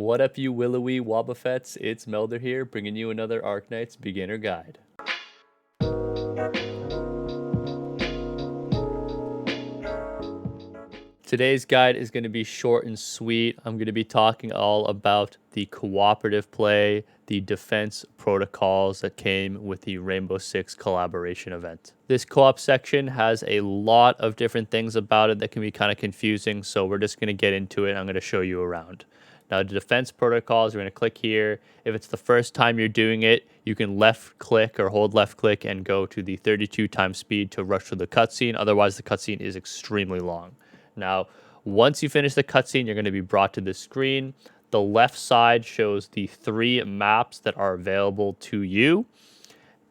What up, you willowy Wobbuffets? It's Melder here, bringing you another Arknights beginner guide. Today's guide is going to be short and sweet. I'm going to be talking all about the cooperative play, the defense protocols that came with the Rainbow Six collaboration event. This co-op section has a lot of different things about it that can be kind of confusing, so we're just going to get into it. I'm going to show you around. Now, the defense protocols, we're going to click here. If it's the first time you're doing it, you can left click or hold left click and go to the 32 times speed to rush through the cutscene. Otherwise, the cutscene is extremely long. Now, once you finish the cutscene, you're going to be brought to this screen. The left side shows the 3 maps that are available to you.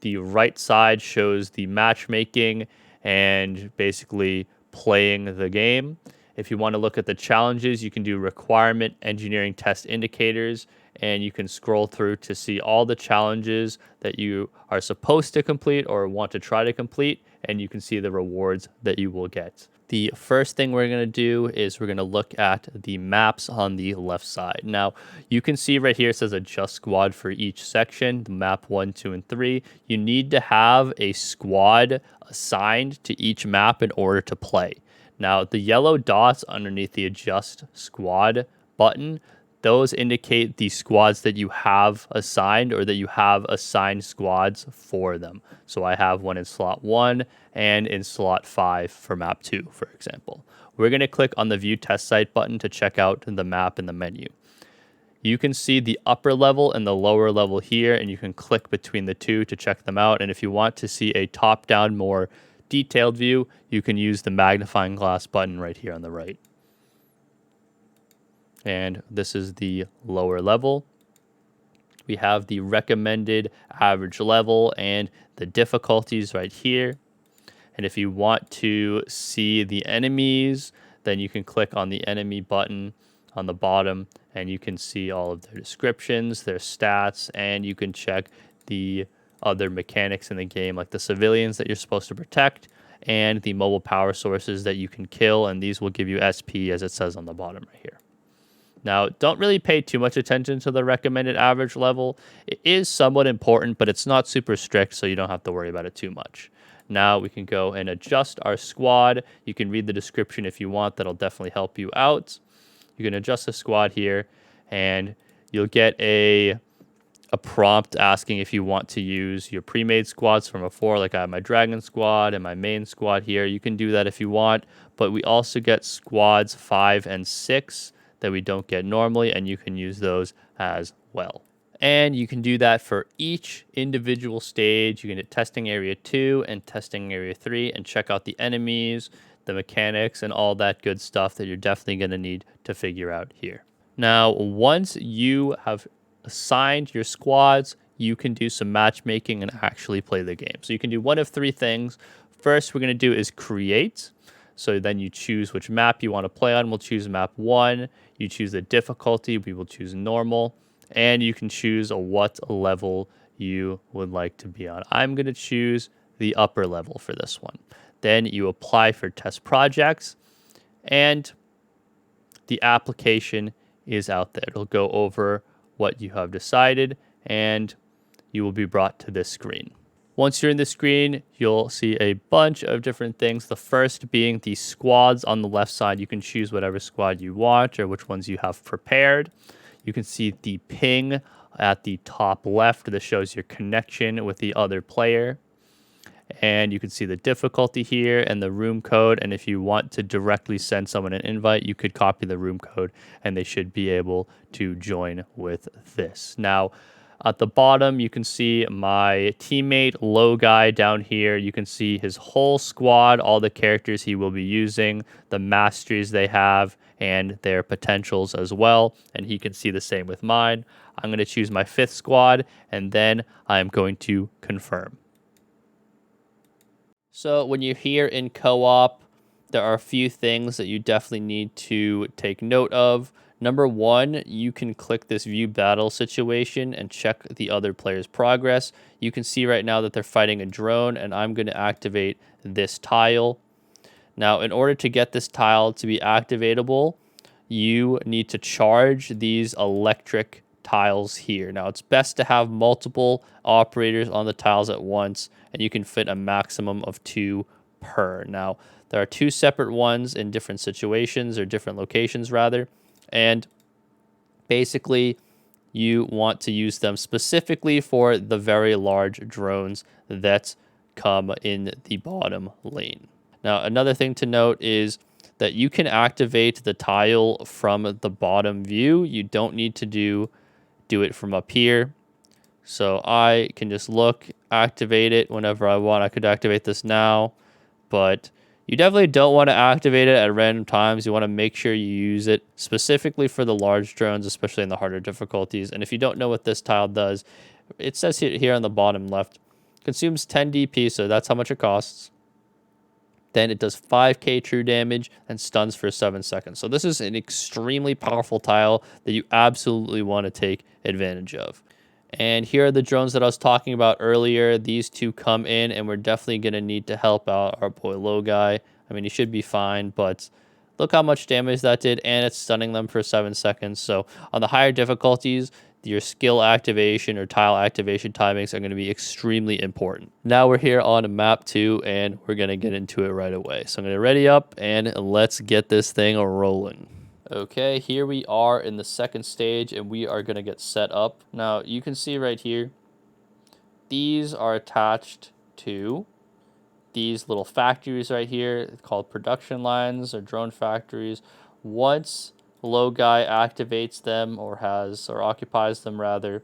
The right side shows the matchmaking and basically playing the game. If you want to look at the challenges, you can do requirement engineering test indicators, and you can scroll through to see all the challenges that you are supposed to complete or want to try to complete, and you can see the rewards that you will get. The first thing we're going to do is we're going to look at the maps on the left side. Now, you can see right here it says adjust squad for each section, the map 1, 2, and 3. You need to have a squad assigned to each map in order to play. Now, the yellow dots underneath the adjust squad button, those indicate the squads that you have assigned or that you have assigned squads for them. So I have one in slot 1 and in slot 5 for map 2, for example. We're going to click on the view test site button to check out the map in the menu. You can see the upper level and the lower level here, and you can click between the two to check them out. And if you want to see a top-down, more detailed view, you can use the magnifying glass button right here on the right. And this is the lower level. We have the recommended average level and the difficulties right here. And if you want to see the enemies, then you can click on the enemy button on the bottom, and you can see all of their descriptions, their stats, and you can check the other mechanics in the game, like the civilians that you're supposed to protect and the mobile power sources that you can kill, and these will give you SP as it says on the bottom right here. Now, don't really pay too much attention to the recommended average level. It is somewhat important, but it's not super strict, so you don't have to worry about it too much. Now we can go and adjust our squad. You can read the description if you want. That'll definitely help you out. You can adjust the squad here, and you'll get a prompt asking if you want to use your pre-made squads from before, like I have my Dragon squad and my main squad here. You can do that if you want, but we also get squads 5 and 6 that we don't get normally, and you can use those as well. And you can do that for each individual stage. You can hit testing area 2 and testing area 3 and check out the enemies, the mechanics, and all that good stuff that you're definitely going to need to figure out here. Now, once you have assigned your squads, you can do some matchmaking and actually play the game. So you can do one of 3 things. First, we're going to do is create. So then you choose which map you want to play on. We'll choose map 1. You choose the difficulty. We will choose normal. And you can choose what level you would like to be on. I'm going to choose the upper level for this one. Then you apply for test projects, and the application is out there. It'll go over what you have decided, and you will be brought to this screen. Once you're in the screen, you'll see a bunch of different things. The first being the squads on the left side. You can choose whatever squad you want or which ones you have prepared. You can see the ping at the top left that shows your connection with the other player. And you can see the difficulty here and the room code. And if you want to directly send someone an invite, you could copy the room code and they should be able to join with this. Now, at the bottom, you can see my teammate, Low Guy, down here. You can see his whole squad, all the characters he will be using, the masteries they have, and their potentials as well. And he can see the same with mine. I'm going to choose my 5th squad, and then I'm going to confirm. So when you're here in co-op, there are a few things that you definitely need to take note of. Number 1, you can click this view battle situation and check the other player's progress. You can see right now that they're fighting a drone, and I'm going to activate this tile. Now, in order to get this tile to be activatable, you need to charge these electric tiles here. Now, it's best to have multiple operators on the tiles at once, and you can fit a maximum of 2 per. Now, there are 2 separate ones in different situations, or different locations rather, and basically you want to use them specifically for the very large drones that come in the bottom lane. Now, another thing to note is that you can activate the tile from the bottom view. You don't need to do it from up here. So I can just look, activate it whenever I want. I could activate this now, but you definitely don't want to activate it at random times. You want to make sure you use it specifically for the large drones, especially in the harder difficulties. And if you don't know what this tile does, it says here on the bottom left, consumes 10 DP, so that's how much it costs. Then it does 5k true damage and stuns for 7 seconds. So this is an extremely powerful tile that you absolutely want to take advantage of. And here are the drones that I was talking about earlier. These 2 come in, and we're definitely going to need to help out our boy Low Guy. I mean, he should be fine, but look how much damage that did, and it's stunning them for 7 seconds. So on the higher difficulties, your skill activation or tile activation timings are going to be extremely important. Now we're here on map 2, and we're going to get into it right away. So I'm going to ready up, and let's get this thing rolling. Okay, here we are in the second stage, and we are going to get set up. Now, you can see right here, these are attached to these little factories right here called production lines or drone factories. Once Low Guy activates them or occupies them rather,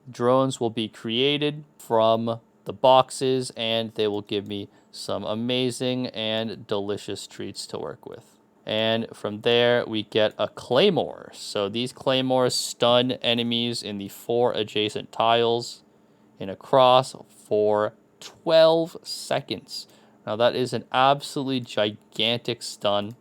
drones will be created from the boxes, and they will give me some amazing and delicious treats to work with. And from there, we get a claymore. So these claymores stun enemies in the 4 adjacent tiles in a cross for 12 seconds. Now, that is an absolutely gigantic stun,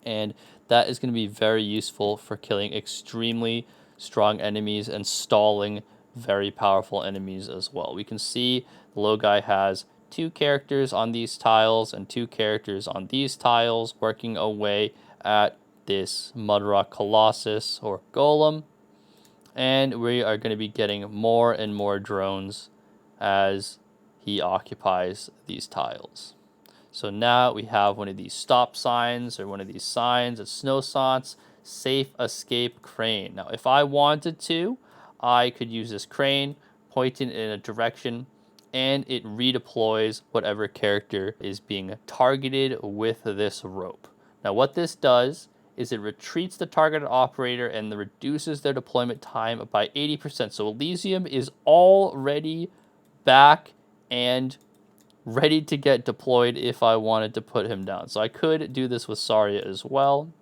and that is going to be very useful for killing extremely strong enemies and stalling very powerful enemies as well. We can see the Low Guy has 2 characters on these tiles and 2 characters on these tiles working away at this Mudrock Colossus or Golem. And we are going to be getting more and more drones as he occupies these tiles. So now we have one of these stop signs or one of these signs at Snowsance, safe escape crane. Now, if I wanted to, I could use this crane, point it in a direction, and it redeploys whatever character is being targeted with this rope. Now, what this does is it retreats the targeted operator and reduces their deployment time by 80%. So Elysium is already back and ready to get deployed if I wanted to put him down. So I could do this with Saria as well.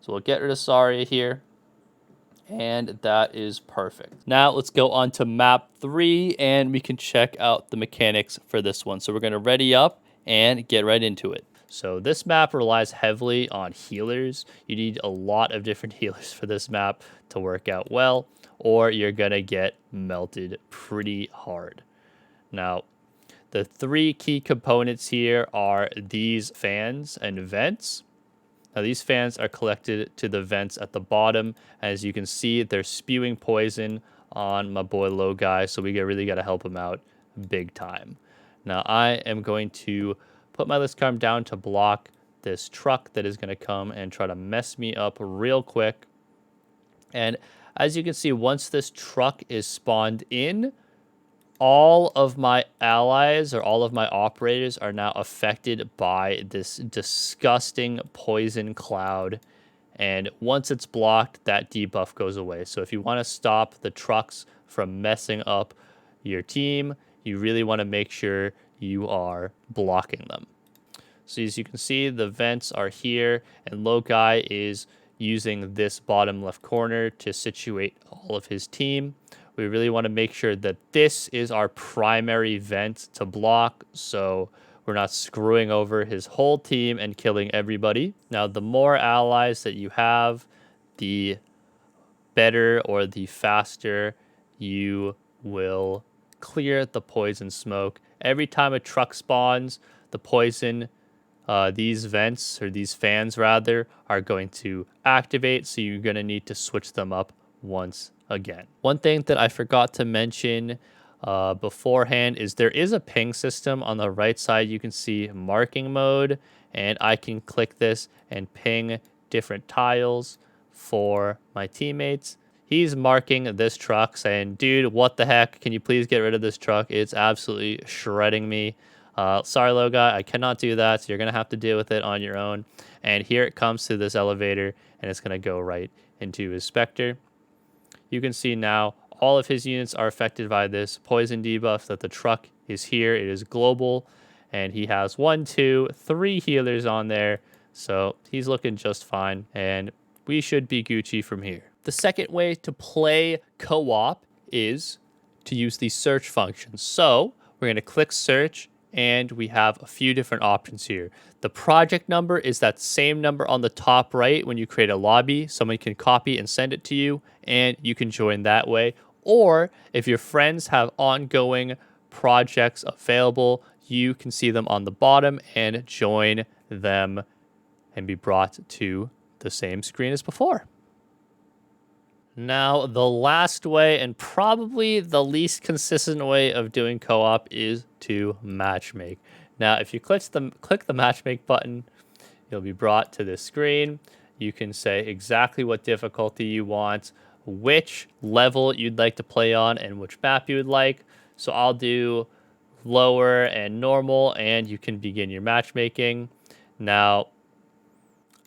So we'll get rid of Saria here. And that is perfect. Now let's go on to map 3, and we can check out the mechanics for this one. So we're going to ready up and get right into it. So this map relies heavily on healers. You need a lot of different healers for this map to work out well, or you're going to get melted pretty hard. Now, the 3 key components here are these fans and vents. Now, these fans are collected to the vents at the bottom. As you can see, they're spewing poison on my boy Low Guy, so we really got to help him out big time. Now, I am going to put my Liscarm down to block this truck that is going to come and try to mess me up real quick. And as you can see, once this truck is spawned in, all of my allies or all of my operators are now affected by this disgusting poison cloud. And once it's blocked, that debuff goes away. So if you want to stop the trucks from messing up your team, you really want to make sure you are blocking them. So as you can see, the vents are here, and Low Guy is using this bottom left corner to situate all of his team. We really want to make sure that this is our primary vent to block, so we're not screwing over his whole team and killing everybody. Now, the more allies that you have, the better or the faster you will clear the poison smoke. Every time a truck spawns, the poison these vents, or these fans rather, are going to activate, so you're going to need to switch them up once again. One thing that I forgot to mention beforehand is there is a ping system on the right side. You can see marking mode, and I can click this and ping different tiles for my teammates. He's marking this truck saying, dude, what the heck? Can you please get rid of this truck? It's absolutely shredding me. Sorry, little guy, I cannot do that. So you're going to have to deal with it on your own. And here it comes to this elevator, and it's going to go right into his Spectre. You can see now all of his units are affected by this poison debuff, that the truck is here. It is global, and he has 1, 2, 3 healers on there. So he's looking just fine, and we should be Gucci from here. The second way to play co-op is to use the search function. So we're going to click search, and we have a few different options here. The project number is that same number on the top right when you create a lobby. Someone can copy and send it to you, and you can join that way. Or if your friends have ongoing projects available, you can see them on the bottom and join them and be brought to the same screen as before. Now, the last way, and probably the least consistent way of doing co-op, is to matchmake. Now, if you click the matchmake button, you'll be brought to this screen. You can say exactly what difficulty you want, which level you'd like to play on, and which map you would like. So I'll do lower and normal, and you can begin your matchmaking. Now,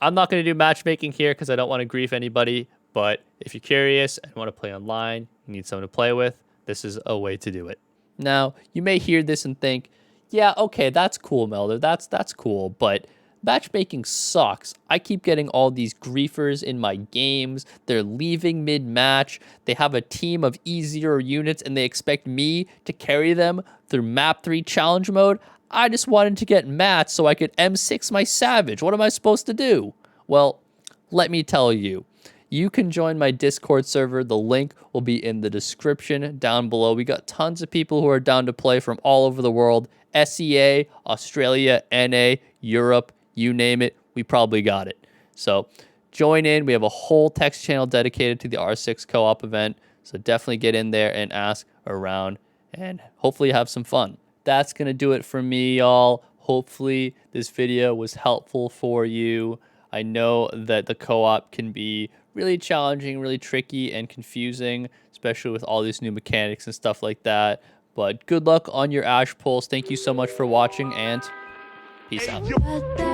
I'm not going to do matchmaking here because I don't want to grief anybody. But if you're curious and want to play online, you need someone to play with, this is a way to do it. Now, you may hear this and think, yeah, okay, that's cool, Melder. That's cool, but matchmaking sucks. I keep getting all these griefers in my games. They're leaving mid-match. They have a team of E0 units, and they expect me to carry them through map 3 challenge mode. I just wanted to get mats so I could M6 my Savage. What am I supposed to do? Well, let me tell you. You can join my Discord server. The link will be in the description down below. We got tons of people who are down to play from all over the world. SEA, Australia, NA, Europe, you name it. We probably got it. So join in. We have a whole text channel dedicated to the R6 co-op event. So definitely get in there and ask around and hopefully have some fun. That's going to do it for me, y'all. Hopefully this video was helpful for you. I know that the co-op can be really challenging, really tricky, and confusing, especially with all these new mechanics and stuff like that. But good luck on your Ash pulls. Thank you so much for watching, and peace out.